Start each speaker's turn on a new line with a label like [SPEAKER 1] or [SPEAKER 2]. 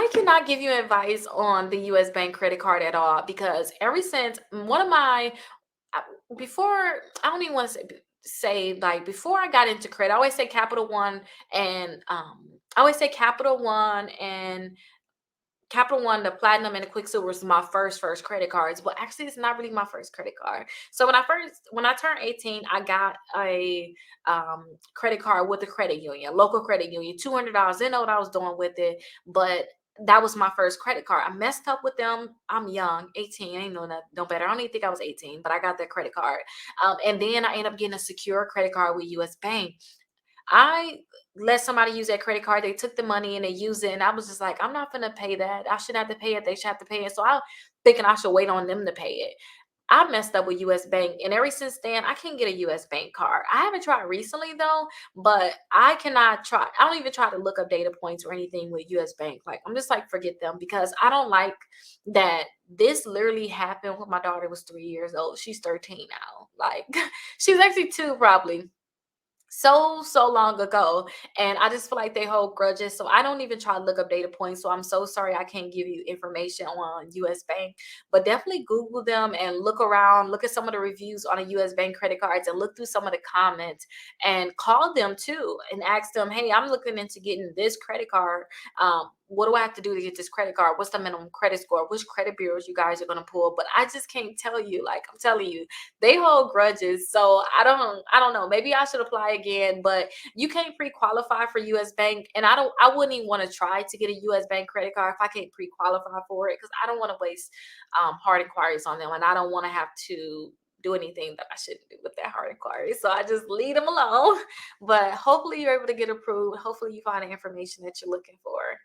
[SPEAKER 1] I cannot give you advice on the US Bank credit card at all because ever since one of my I- before I don't even want to say like before I got into credit, I always say Capital One and I always say Capital One, the Platinum, and the Quicksilver was my first credit cards. But actually, it's not really my first credit card. So when I turned 18, I got a credit card with a credit union, local credit union, $200. Didn't know what I was doing with it, but that was my first credit card. I messed up with them. I'm young, 18. I ain't know no better. I don't even think I was 18, but I got that credit card. And then I ended up getting a secure credit card with US Bank. I let somebody use that credit card. They took the money and they used it. And I was just like, I'm not gonna pay that. I shouldn't have to pay it. They should have to pay it. So I thinking I should wait on them to pay it. I messed up with US Bank. And ever since then, I can't get a US Bank card. I haven't tried recently though, but I cannot try. I don't even try to look up data points or anything with US Bank. Like I'm just like, forget them because I don't like that this literally happened when my daughter was 3 years old. She's 13 now. Like she's actually two probably so long ago, and I just feel like they hold grudges, so I don't even try to look up data points. So I'm so sorry I can't give you information on US Bank, but definitely Google them and look around, look at some of the reviews on a US Bank credit cards and look through some of the comments and call them too and ask them, hey, I'm looking into getting this credit card. What do I have to do to get this credit card? What's the minimum credit score? Which credit bureaus you guys are going to pull? But I just can't tell you. Like I'm telling you, they hold grudges. So I don't know. Maybe I should apply again, but you can't pre-qualify for US Bank. And I wouldn't even want to try to get a US Bank credit card if I can't pre-qualify for it because I don't want to waste hard inquiries on them and I don't want to have to do anything that I shouldn't do with that hard inquiry. So I just leave them alone. But hopefully you're able to get approved. Hopefully you find the information that you're looking for.